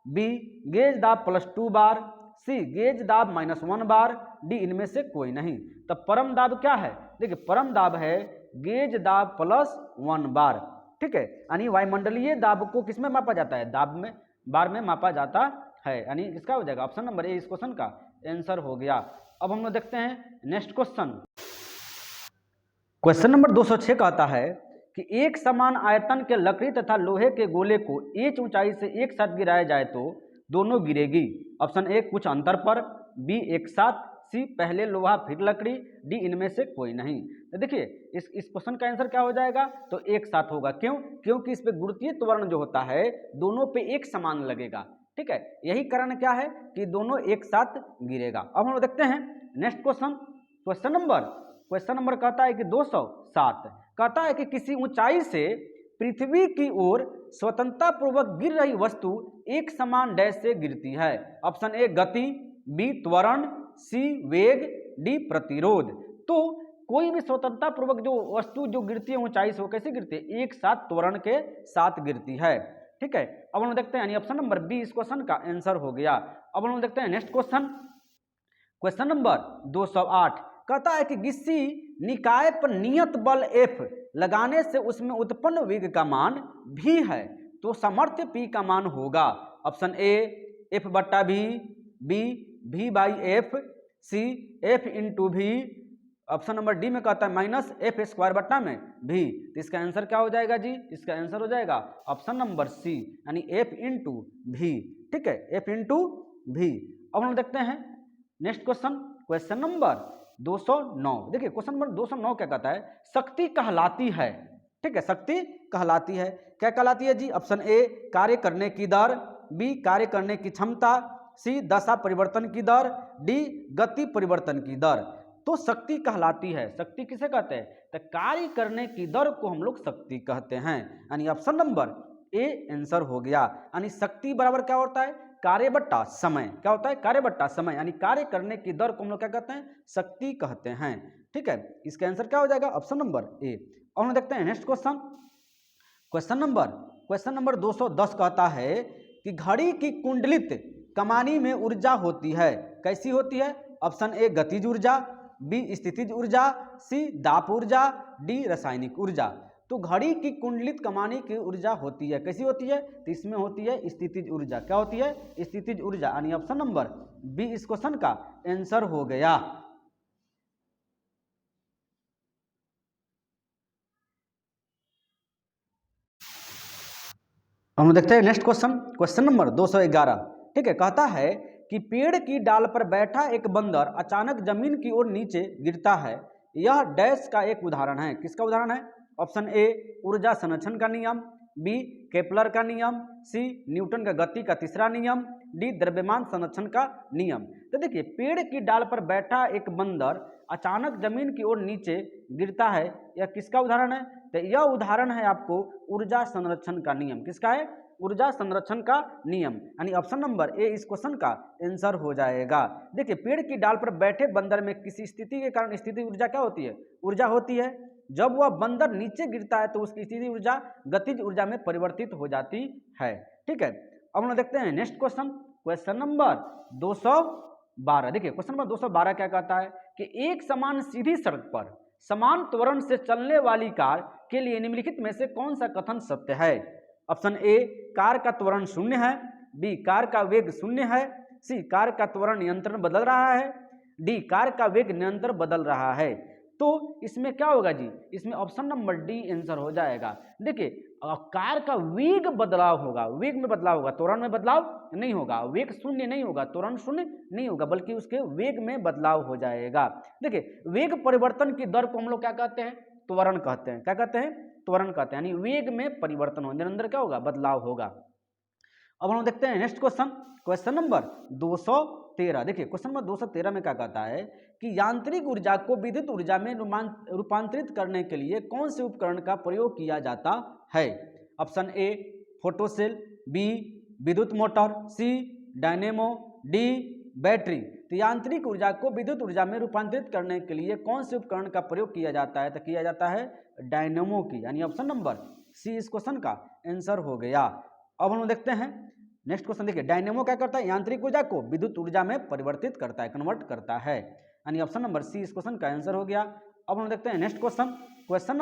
बी गेज दाब +2 बार, सी गेज दाब -1 बार, डी इनमें से कोई नहीं। तो परम दाब क्या है? देखिए परम दाब है गेज दाब +1 बार, ठीक है, यानी वायुमंडलीय दाब को किसमें मापा जाता है? दाब में, बार में मापा जाता है, यानी इसका हो जाएगा ऑप्शन नंबर ए इस क्वेश्चन का आंसर हो गया। अब हम लोग देखते हैं नेक्स्ट क्वेश्चन। क्वेश्चन नंबर 206 कहता है कि एक समान आयतन के लकड़ी तथा लोहे के गोले को एक ऊंचाई से एक साथ गिराया जाए तो दोनों गिरेगी। ऑप्शन ए कुछ अंतर पर, बी एक साथ, सी पहले लोहा फिर लकड़ी, डी इनमें से कोई नहीं। तो देखिए इस क्वेश्चन का आंसर क्या हो जाएगा? तो एक साथ होगा। क्यों? क्योंकि इस पे गुरुत्वीय त्वरण जो होता है दोनों पे एक समान लगेगा, ठीक है, यही कारण क्या है कि दोनों एक साथ गिरेगा। अब हम लोग देखते हैं नेक्स्ट क्वेश्चन। क्वेश्चन नंबर कहता है कि 207 कहता है कि किसी ऊंचाई से पृथ्वी की ओर स्वतंत्रता पूर्वक गिर रही वस्तु एक समान डैश से गिरती है। ऑप्शन ए गति, बी त्वरण, सी वेग, डी प्रतिरोध। तो कोई भी स्वतंत्रता पूर्वक जो वस्तु जो गिरती है ऊंचाई से वो कैसे गिरती है? एक साथ त्वरण के साथ गिरती है, ठीक है। अब हम देखते हैं, यानी ऑप्शन नंबर बी इस क्वेश्चन का आंसर हो गया। अब हम देखते हैं नेक्स्ट क्वेश्चन। क्वेश्चन नंबर 208 कहता है कि किसी निकाय पर नियत बल F लगाने से उसमें उत्पन्न वेग का मान v है तो सामर्थ्य P का मान होगा। Option A F/v, B v/F, C F/v, option number D में कहता है -F² v। तो इसका आंसर क्या हो जाएगा जी? इसका आंसर हो जाएगा ऑप्शन नंबर सी, यानी F/v, ठीक है, F/v। अब हम देखते हैं नेक्स्ट क्वेश्चन। Question number 209। देखिए क्वेश्चन नंबर 209 क्या कहता है? शक्ति कहलाती है, ठीक है, शक्ति कहलाती है, क्या कहलाती है जी? ऑप्शन ए कार्य करने की दर, बी कार्य करने की क्षमता, सी दशा परिवर्तन की दर, डी गति परिवर्तन की दर। तो शक्ति कहलाती है, शक्ति किसे कहते हैं? तो कार्य करने की दर को हम लोग शक्ति कहते हैं, यानी ऑप्शन नंबर ए आंसर हो गया। यानी शक्ति बराबर क्या होता है? कार्य बट्टा समय। क्या होता है? कार्य बट्टा समय, यानी कार्य करने की दर को हम लोग क्या कहते हैं? शक्ति कहते हैं, ठीक है। इसका आंसर क्या हो जाएगा? Option number A. और हम देखते हैं नेक्स्ट क्वेश्चन। क्वेश्चन नंबर 210 कहता है कि घड़ी की कुंडलित कमानी में ऊर्जा होती है, कैसी होती है? ऑप्शन ए गतिज ऊर्जा, बी स्थितिज ऊर्जा, सी दाब ऊर्जा, डी रासायनिक ऊर्जा। तो घड़ी की कुंडलित कमानी की ऊर्जा होती है, कैसी होती है? तो इसमें होती है स्थितिज ऊर्जा। क्या होती है? स्थितिज ऊर्जा, यानी ऑप्शन नंबर बी इस क्वेश्चन का आंसर हो गया। हम देखते हैं नेक्स्ट क्वेश्चन। क्वेश्चन नंबर 211, ठीक है, कहता है कि पेड़ की डाल पर बैठा एक बंदर अचानक जमीन की ओर नीचे गिरता है, यह डैश का एक उदाहरण है। किसका उदाहरण है? ऑप्शन ए ऊर्जा संरक्षण का नियम, बी केपलर का नियम, सी न्यूटन का गति का तीसरा नियम, डी द्रव्यमान संरक्षण का नियम। तो देखिए, पेड़ की डाल पर बैठा एक बंदर अचानक जमीन की ओर नीचे गिरता है, यह किसका उदाहरण है? तो यह उदाहरण है आपको ऊर्जा संरक्षण का नियम। किसका है? ऊर्जा संरक्षण का नियम, यानी ऑप्शन नंबर ए इस क्वेश्चन का आंसर हो जाएगा। देखिए, पेड़ की डाल पर बैठे बंदर में किसी स्थिति के कारण स्थिति ऊर्जा क्या होती है? ऊर्जा होती है। जब वह बंदर नीचे गिरता है तो उसकी स्थिति ऊर्जा गतिज ऊर्जा में परिवर्तित हो जाती है। ठीक है, अब हम देखते हैं नेक्स्ट क्वेश्चन, क्वेश्चन नंबर 212। देखिए, क्वेश्चन नंबर 212 क्या कहता है कि एक समान सीधी सड़क पर समान त्वरण से चलने वाली कार के लिए निम्नलिखित में से कौन सा कथन सत्य है? ऑप्शन ए कार का त्वरण शून्य है, बी कार का वेग शून्य है, सी कार का त्वरण नियंत्रण बदल रहा है, डी कार का वेग निरंतर बदल रहा है। तो इसमें क्या होगा जी? इसमें ऑप्शन नंबर डी आंसर हो जाएगा। देखिए, कार का वेग बदलाव होगा, वेग में बदलाव होगा, त्वरण में बदलाव नहीं होगा। वेग शून्य नहीं होगा, त्वरण शून्य नहीं होगा, बल्कि उसके वेग में बदलाव हो जाएगा। देखिए, वेग परिवर्तन की दर को हम लोग क्या कहते हैं? त्वरण कहते हैं। क्या कहते हैं? त्वरण कहते हैं, यानी वेग में परिवर्तन हो, निरंतर क्या होगा? बदलाव होगा। अब हम देखते हैं नेक्स्ट क्वेश्चन, क्वेश्चन नंबर 213। देखिए, क्वेश्चन नंबर 213 में क्या कहता है कि यांत्रिक ऊर्जा को विद्युत ऊर्जा में रूपांतरित करने के लिए कौन से उपकरण का प्रयोग किया जाता है? Option A photo cell, B विद्युत motor, C dynamo, D battery. तो यांत्रिक ऊर्जा को विद्युत ऊर्जा में रूपांतरित करने के लिए कौन से उपकरण का प्रयोग किया जाता है? तो किया जाता है डायनेमो की, यानी ऑप्शन नंबर सी इस क्वेश्चन का आंसर हो गया। अब हम देखते हैं नेक्स्ट क्वेश्चन। देखिए, डायनेमो क्या करता है? यांत्रिक ऊर्जा को विद्युत ऊर्जा में परिवर्तित करता है, कन्वर्ट करता है, यानी ऑप्शन नंबर सी इस क्वेश्चन का आंसर हो गया। अब हम देखते हैं नेक्स्ट क्वेश्चन, क्वेश्चन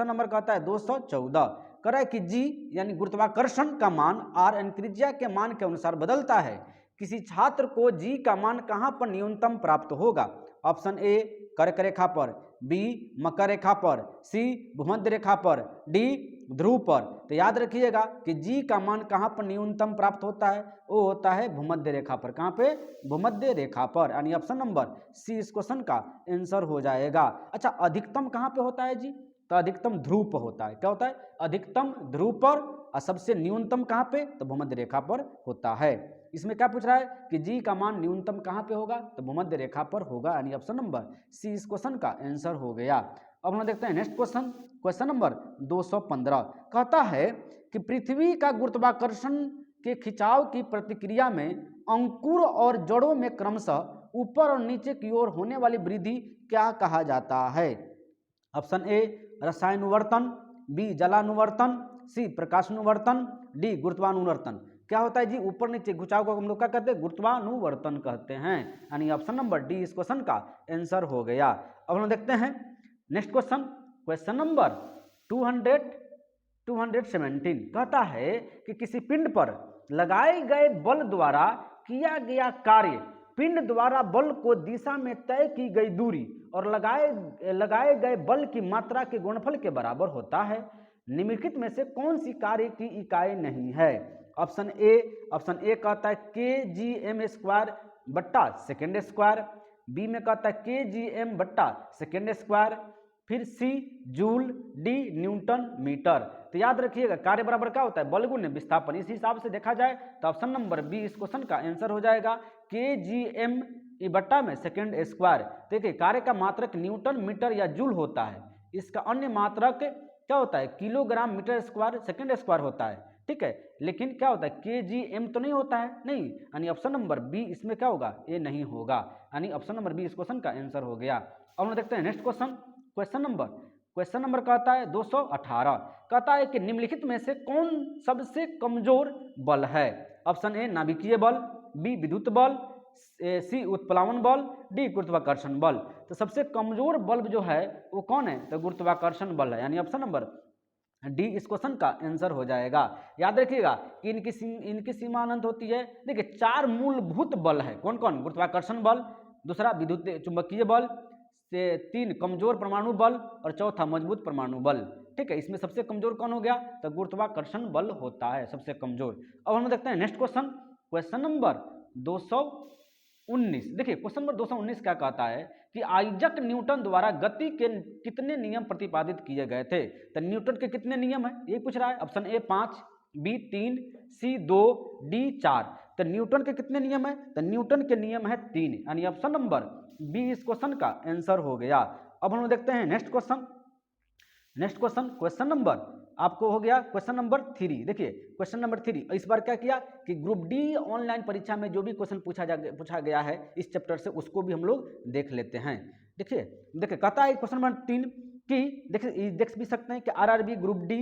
नंबर कहता है 214। कह रहा है कि जी यानी गुरुत्वाकर्षण का मान आर यानी त्रिज्या के मान के अनुसार बदलता है। किसी छात्र को जी का मान कहां पर न्यूनतम प्राप्त होगा? ऑप्शन ए कर्क रेखा पर, बी मकर रेखा पर, सी भूमध्य रेखा पर, डी ध्रुव पर। तो याद रखिएगा कि जी का मान कहां पर न्यूनतम प्राप्त होता है? वो होता है भूमध्य रेखा पर। कहां पे? भूमध्य रेखा पर, यानी ऑप्शन नंबर सी इस क्वेश्चन का आंसर हो जाएगा। अच्छा, अधिकतम कहां पे होता है जी? तो अधिकतम ध्रुव पर होता है। क्या होता है? अधिकतम ध्रुव पर, और सबसे न्यूनतम कहां पे? तो भूमध्य रेखा पर होता है। इसमें क्या पूछ रहा है कि जी का मान न्यूनतम कहां पे होगा? तो भूमध्य रेखा पर होगा, यानी ऑप्शन नंबर सी इस क्वेश्चन का आंसर हो गया। अब हम देखते हैं नेक्स्ट क्वेश्चन, क्वेश्चन नंबर 215। कहता है कि पृथ्वी का गुरुत्वाकर्षण के खिंचाव की प्रतिक्रिया में अंकुर और जड़ों में क्रमशः ऊपर और नीचे की ओर होने वाली वृद्धि क्या कहा जाता है? ऑप्शन ए रसायनुवर्तन, बी जलानुवर्तन, सी प्रकाशानुवर्तन, डी गुरुत्वानुवर्तन। क्या होता है जी? ऊपर नीचे खिंचाव को हम लोग क्या कहते हैं? गुरुत्वानुवर्तन कहते हैं, यानी ऑप्शन नंबर डी इस क्वेश्चन का आंसर हो गया। अब हम देखते हैं नेक्स्ट क्वेश्चन, क्वेश्चन नंबर 217। कहता है कि किसी पिंड पर लगाए गए बल द्वारा किया गया कार्य पिंड द्वारा बल को दिशा में तय की गई दूरी और लगाए गए बल की मात्रा के गुणनफल के बराबर होता है। निम्नलिखित में से कौन सी कार्य की इकाई नहीं है? ऑप्शन ए कहता है kgm² बट्टा सेकेंड स्क्वायर, बी में कहता है kgm बट्टा सेकेंड स्क्वायर, फिर सी जूल, डी न्यूटन मीटर। तो याद रखिएगा कार्य बराबर क्या होता है? बल गुणा विस्थापन। इस हिसाब से देखा जाए तो ऑप्शन नंबर बी इस क्वेश्चन का आंसर हो जाएगा, kgm बट्टा में सेकेंड स्क्वायर। देखिए, कार्य का मात्रक न्यूटन मीटर या जूल होता है, इसका अन्य मात्रक क्या होता है? Kilogram metre square second square होता है। ठीक है, लेकिन क्या होता है? kgm तो नहीं होता है, नहीं, यानी ऑप्शन नंबर बी इसमें क्या होगा? ये नहीं होगा, यानी ऑप्शन नंबर बी इस क्वेश्चन का आंसर हो गया। अब हम देखते हैं नेक्स्ट क्वेश्चन, क्वेश्चन नंबर कहता है 218। कहता है कि निम्नलिखित में से कौन सबसे कमजोर बल है? ऑप्शन ए नाभिकीय बल, बी विद्युत बल, सी उत्प्लावन बल, डी गुरुत्वाकर्षण बल। तो सबसे कमजोर बल जो है वो कौन है? तो गुरुत्वाकर्षण बल है, यानी ऑप्शन नंबर डी इस क्वेश्चन का आंसर हो जाएगा। याद रखिएगा इनकी सीमा अनंत होती है। देखिए, 4 मूलभूत बल है, कौन कौन? गुरुत्वाकर्षण बल, दूसरा विद्युत चुंबकीय बल, 3 कमजोर परमाणु बल और चौथा मजबूत परमाणु बल। ठीक है, इसमें सबसे कमजोर कौन हो गया? तो गुरुत्वाकर्षण बल होता है सबसे कमजोर। अब हम देखते हैं नेक्स्ट क्वेश्चन, क्वेश्चन नंबर 219। 19। देखिए क्वेश्चन नंबर 219 क्या कहता है कि आइजक न्यूटन द्वारा गति के कितने नियम प्रतिपादित किए गए थे। तो न्यूटन के कितने नियम है ये पूछ रहा है। Option A 5, B 3, C 2, D 4। तो न्यूटन के कितने नियम है। तो न्यूटन के नियम है 3, यानी ऑप्शन नंबर बी इस क्वेश्चन का आंसर हो गया। अब हम लोग देखते हैं नेक्स्ट क्वेश्चन। क्वेश्चन नंबर आपको हो गया क्वेश्चन नंबर 3। देखिए क्वेश्चन नंबर 3 इस बार क्या किया कि ग्रुप डी ऑनलाइन परीक्षा में जो भी क्वेश्चन पूछा गया है इस चैप्टर से उसको भी हम लोग देख लेते हैं। देखिए कहता है क्वेश्चन नंबर 3 कि देखिए देख भी सकते हैं कि आरआरबी ग्रुप डी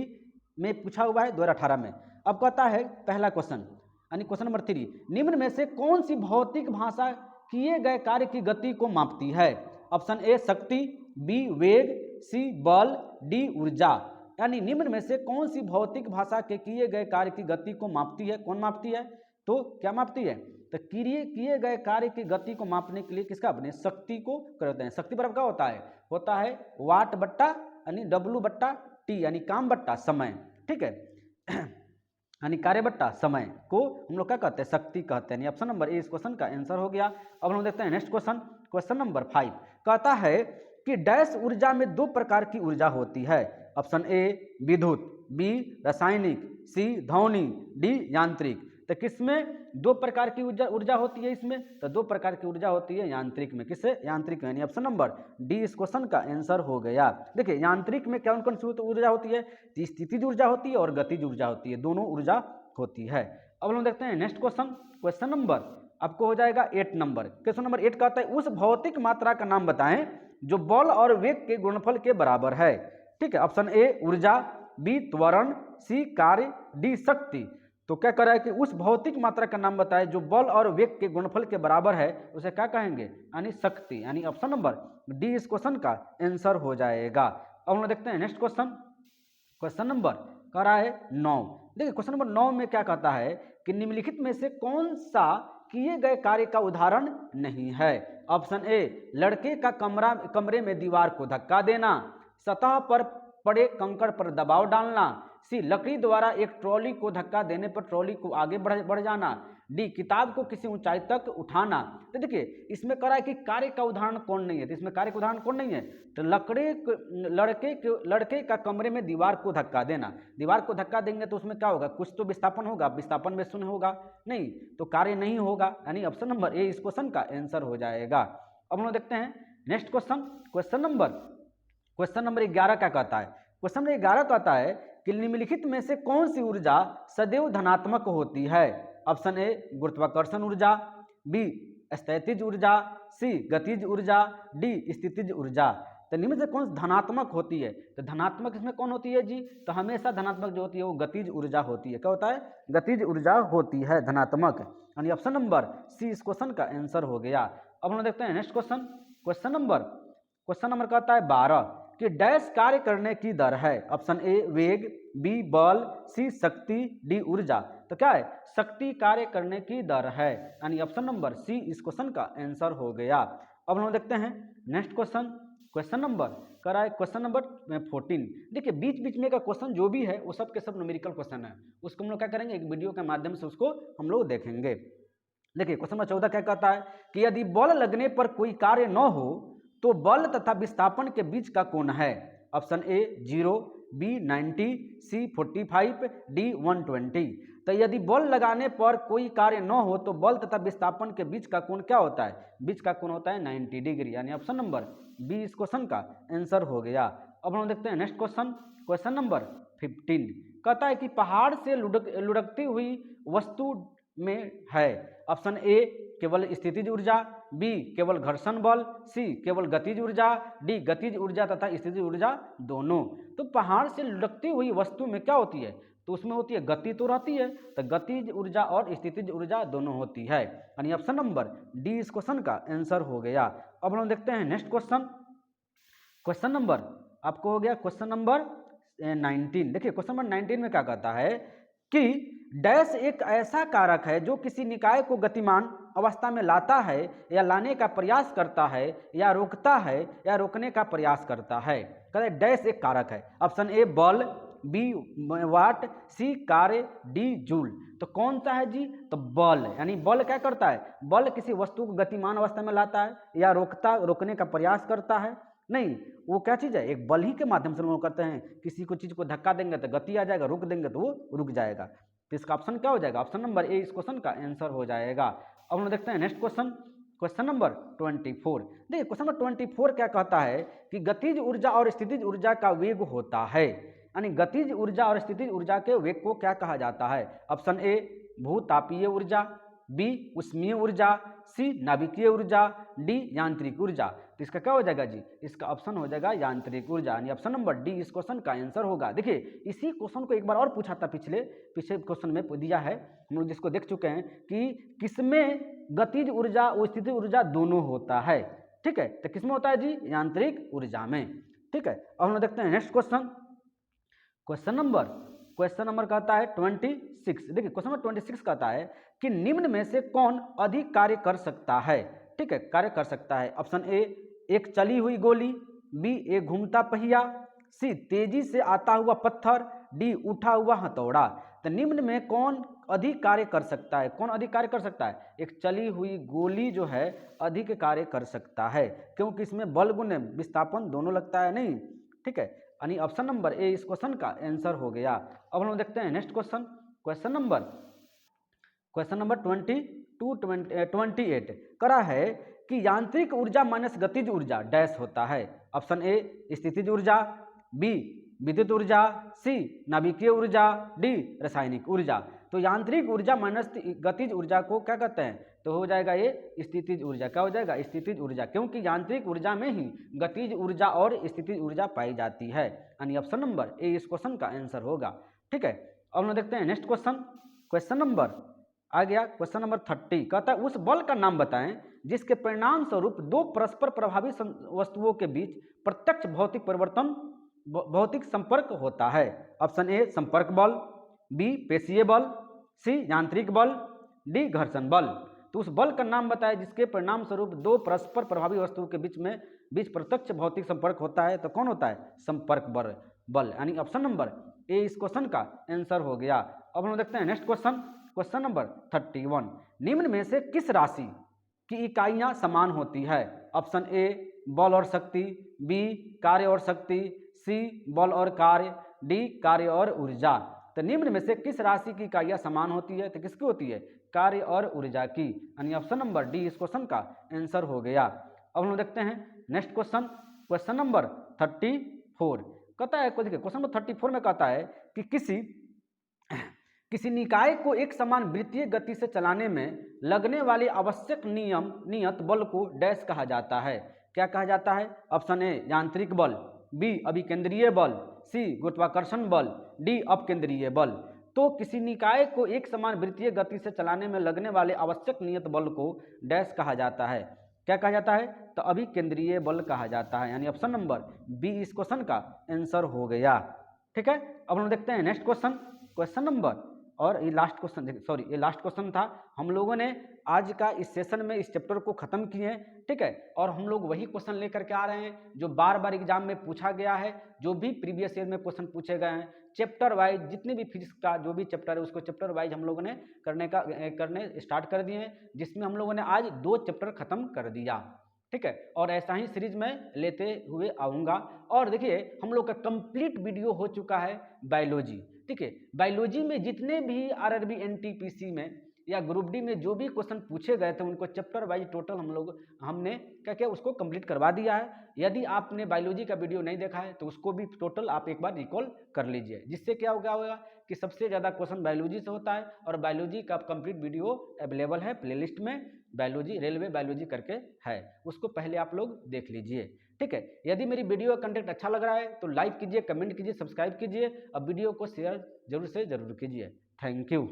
में पूछा हुआ है 2018 में। अब कहता है पहला क्वेश्चन यानी क्वेश्चन नंबर 3, निम्न में से कौन सी भौतिक भाषा किए गए कार्य की गति को मापती है। ऑप्शन ए शक्ति, बी वेग, सी बल, डी ऊर्जा। यानी निम्न में से कौन सी भौतिक भाषा के किए गए कार्य की गति को मापती है। कौन मापती है। तो क्या मापती है। तो किए गए कार्य की गति को मापने के लिए किसका अपने शक्ति को करते हैं। शक्ति बराबर क्या होता है वाट बट्टा यानी डब्लू बट्टा टी यानी काम बट्टा समय। ठीक है यानी कार्य बट्टा समय को हम लोग क्या कहते हैं शक्ति कहते हैं। ऑप्शन नंबर ए इस क्वेश्चन का आंसर हो गया। अब हम देखते हैं नेक्स्ट क्वेश्चन नंबर 5 कहता है कि डैश ऊर्जा में 2 प्रकार की ऊर्जा होती है। ऑप्शन ए विद्युत, बी रासायनिक, सी ध्वनि, डी यांत्रिक। तो किसमें 2 प्रकार की ऊर्जा होती है। इसमें तो 2 प्रकार की ऊर्जा होती है यांत्रिक में। किससे यांत्रिक में यानी ऑप्शन नंबर डी इस क्वेश्चन का आंसर हो गया। देखिए यांत्रिक में कौन कौन सी ऊर्जा होती है। स्थितिज ऊर्जा होती है और गतिज ऊर्जा होती है, दोनों ऊर्जा होती है। अब हम देखते हैं नेक्स्ट क्वेश्चन नंबर आपको हो जाएगा 8 नंबर। क्वेश्चन नंबर 8 कहता है उस भौतिक मात्रा का नाम बताएं जो बल और वेग के गुणनफल के बराबर है। ठीक है ऑप्शन ए ऊर्जा, बी त्वरण, सी कार्य, डी शक्ति। तो क्या कर रहा है कि उस भौतिक मात्रा का नाम बताए जो बल और वेग के गुणनफल के बराबर है, उसे क्या कहेंगे यानी शक्ति। यानी ऑप्शन नंबर डी इस क्वेश्चन का आंसर हो जाएगा। अब हम देखते हैं नेक्स्ट क्वेश्चन नंबर कह रहा है 9। देखिए क्वेश्चन नंबर 9 में क्या कहता है कि निम्नलिखित में से कौन सा किए गए कार्य का उदाहरण नहीं है। ऑप्शन ए लड़के का कमरे में दीवार को धक्का देना, सतह पर पड़े कंकड़ पर दबाव डालना, सी लकड़ी द्वारा एक ट्रॉली को धक्का देने पर ट्रॉली को आगे बढ़ जाना, डी किताब को किसी ऊंचाई तक उठाना। तो देखिए इसमें कह रहा है कि कार्य का उदाहरण कौन नहीं है। तो इसमें कार्य का उदाहरण कौन नहीं है। तो लड़के का कमरे में दीवार को धक्का देना। दीवार को धक्का देंगे तो उसमें क्या होगा, कुछ तो विस्थापन होगा, विस्थापन में शून्य होगा नहीं, तो कार्य नहीं होगा। यानी ऑप्शन नंबर ए इस क्वेश्चन का आंसर हो जाएगा। अब हम लोग देखते हैं नेक्स्ट क्वेश्चन नंबर 11 क्या कहता है। क्वेश्चन नंबर 11 कहता है कि निम्नलिखित में से कौन सी ऊर्जा सदैव धनात्मक होती है। ऑप्शन ए गुरुत्वाकर्षण ऊर्जा, बी स्थैतिज ऊर्जा, सी गतिज ऊर्जा, डी स्थितिज ऊर्जा। तो निम्न से कौन धनात्मक होती है। तो धनात्मक इसमें कौन होती है जी। तो हमेशा धनात्मक जो होती है वो गतिज ऊर्जा होती है। क्या होता है गतिज ऊर्जा होती है धनात्मक। यानी ऑप्शन नंबर सी इस क्वेश्चन का आंसर हो गया। अब हम देखते हैं नेक्स्ट क्वेश्चन नंबर कहता है 12 कि डैश कार्य करने की दर है। ऑप्शन ए वेग, बी बल, सी शक्ति, डी ऊर्जा। तो क्या है शक्ति कार्य करने की दर है। यानी ऑप्शन नंबर सी इस क्वेश्चन का आंसर हो गया। अब हम देखते हैं नेक्स्ट क्वेश्चन नंबर कर रहा है क्वेश्चन नंबर 14। देखिए बीच में का क्वेश्चन जो भी है वो सब के सब न्यूमेरिकल क्वेश्चन है। उसको हम लोग क्या करेंगे एक वीडियो के माध्यम से उसको हम लोग देखेंगे। देखिए क्वेश्चन नंबर 14 क्या कहता है कि यदि बल लगने पर कोई कार्य न हो तो बल तथा विस्थापन के बीच का कोण है। Option A 0, B 90, C 45, D 120। तो यदि बल लगाने पर कोई कार्य न हो तो बल तथा विस्थापन के बीच का कोण क्या होता है। बीच का कोण होता है 90 डिग्री। यानी ऑप्शन नंबर बी इस क्वेश्चन का आंसर हो गया। अब हम देखते हैं नेक्स्ट क्वेश्चन नंबर 15 कहता है कि पहाड़ से लुढ़कती हुई वस्तु में है। ऑप्शन ए केवल स्थितिज ऊर्जा, बी केवल घर्षण बल, सी केवल गतिज ऊर्जा, डी गतिज ऊर्जा तथा स्थितिज ऊर्जा दोनों। तो पहाड़ से लुढ़कती हुई वस्तु में क्या होती है। तो उसमें होती है गति तो रहती है, तो गतिज ऊर्जा और स्थितिज ऊर्जा दोनों होती है। यानी ऑप्शन नंबर डी इस क्वेश्चन का आंसर हो गया। अब हम देखते हैं नेक्स्ट क्वेश्चन नंबर आपको हो गया क्वेश्चन नंबर 19। देखिए क्वेश्चन नंबर 19 में क्या कहता है कि डैश एक ऐसा कारक है जो किसी निकाय को गतिमान अवस्था में लाता है या लाने का प्रयास करता है या रोकता है या रोकने का प्रयास करता है। कहते हैं डैश एक कारक है। ऑप्शन ए बल, बी वाट, सी कार्य, डी जूल। तो कौन सा है जी? तो बल। यानी बल क्या करता है? बल किसी वस्तु को गतिमान अवस्था में लाता है या रोकने का प्रयास करता है। नहीं, वो क्या चीज़ है? एक बल ही के माध्यम से हम लोग करते हैं। किसी को चीज़ को धक्का देंगे तो गति आ जाएगा, रुक देंगे तो वो रुक जाएगा। तो इसका ऑप्शन क्या हो जाएगा? ऑप्शन नंबर ए इस क्वेश्चन का आंसर हो जाएगा। अब हम लोग देखते हैं नेक्स्ट क्वेश्चन, क्वेश्चन नंबर 24। देखिए क्वेश्चन नंबर 24 क्या कहता है कि गतिज ऊर्जा और स्थितिज ऊर्जा का वेग होता है। यानी गतिज ऊर्जा और स्थितिज ऊर्जा के वेग को क्या कहा जाता है? ऑप्शन ए भूतापीय ऊर्जा, बी उष्मीय ऊर्जा, सी नाभिकीय ऊर्जा, डी यांत्रिक ऊर्जा। तो इसका क्या हो जाएगा जी? इसका ऑप्शन हो जाएगा यांत्रिक ऊर्जा। यानी ऑप्शन नंबर डी इस क्वेश्चन का आंसर होगा। देखिए इसी क्वेश्चन को एक बार और पूछा था, पिछले क्वेश्चन में दिया है, हम लोग जिसको देख चुके हैं कि किसमें गतिज ऊर्जा और स्थितिज ऊर्जा दोनों होता है। ठीक है, तो किसमें होता है जी? यांत्रिक ऊर्जा में। ठीक है, अब हम लोग देखते हैं नेक्स्ट क्वेश्चन, क्वेश्चन नंबर कहता है 26। देखिए क्वेश्चन नंबर 26 कहता है कि निम्न में से कौन अधिक कार्य कर सकता है? ठीक है, कार्य कर सकता है। ऑप्शन ए एक चली हुई गोली, बी एक घूमता पहिया, सी तेजी से आता हुआ पत्थर, डी उठा हुआ हथौड़ा। तो निम्न में कौन अधिक कार्य कर सकता है? कौन अधिक कार्य कर सकता है? एक चली हुई गोली जो है अधिक कार्य कर सकता है, क्योंकि इसमें बल गुण विस्थापन दोनों लगता है। नहीं, ठीक है, यानी ऑप्शन नंबर ए इस क्वेश्चन का आंसर हो गया। अब हम देखते हैं नेक्स्ट क्वेश्चन, क्वेश्चन नंबर 28 करा है कि यांत्रिक ऊर्जा माइनस गतिज ऊर्जा डैश होता है। ऑप्शन ए स्थितिज ऊर्जा, बी विद्युत ऊर्जा, सी नाभिकीय ऊर्जा, डी रासायनिक ऊर्जा। तो यांत्रिक ऊर्जा माइनस गतिज ऊर्जा को क्या कहते हैं? तो हो जाएगा ये स्थितिज ऊर्जा। क्या हो जाएगा? स्थितिज ऊर्जा, क्योंकि यांत्रिक ऊर्जा में ही गतिज ऊर्जा और स्थितिज ऊर्जा पाई जाती है। यानी ऑप्शन नंबर ए इस क्वेश्चन का आंसर होगा। ठीक है, अब हम देखते हैं नेक्स्ट क्वेश्चन, क्वेश्चन नंबर आ गया क्वेश्चन नंबर 30। कहता है उस बल का नाम बताएं जिसके परिणाम स्वरूप दो परस्पर प्रभावी वस्तुओं के बीच प्रत्यक्ष भौतिक संपर्क होता है। ऑप्शन ए संपर्क बल, बी पेशीय बल, सी यांत्रिक बल, डी घर्षण बल। तो उस बल का नाम बताएं जिसके परिणाम स्वरूप दो परस्पर प्रभावी वस्तुओं के बीच प्रत्यक्ष भौतिक संपर्क होता है। तो कौन होता है? संपर्क बल। यानी ऑप्शन नंबर ए इस क्वेश्चन का आंसर हो गया। अब हम देखते हैं नेक्स्ट क्वेश्चन, क्वेश्चन नंबर 31। निम्न में से किस राशि की इकाइयां समान होती है? ऑप्शन ए बल और शक्ति, बी कार्य और शक्ति, सी बल और कार्य, डी कार्य और ऊर्जा। तो निम्न में से किस राशि की इकाइयां समान होती है? तो किसकी होती है? कार्य और ऊर्जा की। यानी ऑप्शन नंबर डी इस क्वेश्चन का आंसर हो गया। अब हम देखते हैं नेक्स्ट क्वेश्चन, क्वेश्चन नंबर 34। कहता है क्वेश्चन नंबर 34 में कहता है कि किसी निकाय को एक समान वृत्तीय गति से चलाने में लगने वाले आवश्यक नियत बल को डैश कहा जाता है। क्या कहा जाता है? ऑप्शन ए यांत्रिक बल, बी अभिकेंद्रीय बल, सी गुरुत्वाकर्षण बल, डी अपकेंद्रीय बल। तो किसी निकाय को एक समान वृत्तीय गति से चलाने में लगने वाले आवश्यक नियत बल को डैश कहा जाता है। क्या कहा जाता है? तो अभिकेंद्रीय बल कहा जाता है। यानी ऑप्शन नंबर बी इस क्वेश्चन का आंसर हो गया। ठीक है, अब हम देखते हैं नेक्स्ट क्वेश्चन, क्वेश्चन नंबर, और ये लास्ट क्वेश्चन, सॉरी ये लास्ट क्वेश्चन था। हम लोगों ने आज का इस सेशन में इस चैप्टर को खत्म किए हैं। ठीक है, और हम लोग वही क्वेश्चन लेकर के आ रहे हैं जो बार बार एग्जाम में पूछा गया है, जो भी प्रीवियस ईयर में क्वेश्चन पूछे गए हैं। चैप्टर वाइज जितने भी फिजिक्स का जो भी चैप्टर है उसको चैप्टर वाइज हम लोगों ने करने स्टार्ट कर दिए हैं, जिसमें हम लोगों ने आज 2 चैप्टर खत्म कर दिया। ठीक है, और ऐसा ही सीरीज में लेते हुए आऊँगा। और देखिए हम लोग का कंप्लीट वीडियो हो चुका है बायोलॉजी। ठीक है, बायोलॉजी में जितने भी आरआरबी एनटीपीसी में या ग्रुप डी में जो भी क्वेश्चन पूछे गए थे उनको चैप्टर वाइज टोटल हमने क्या क्या उसको कंप्लीट करवा दिया है। यदि आपने बायोलॉजी का वीडियो नहीं देखा है तो उसको भी टोटल आप एक बार रिकॉल कर लीजिए, जिससे क्या होगा कि सबसे ज़्यादा क्वेश्चन बायोलॉजी से होता है। और बायोलॉजी का कंप्लीट वीडियो अवेलेबल है प्लेलिस्ट में, बायोलॉजी रेलवे बायोलॉजी करके है, उसको पहले आप लोग देख लीजिए। ठीक है, यदि मेरी वीडियो का कंटेंट अच्छा लग रहा है तो लाइक कीजिए, कमेंट कीजिए, सब्सक्राइब कीजिए और वीडियो को शेयर जरूर से जरूर कीजिए। Thank you.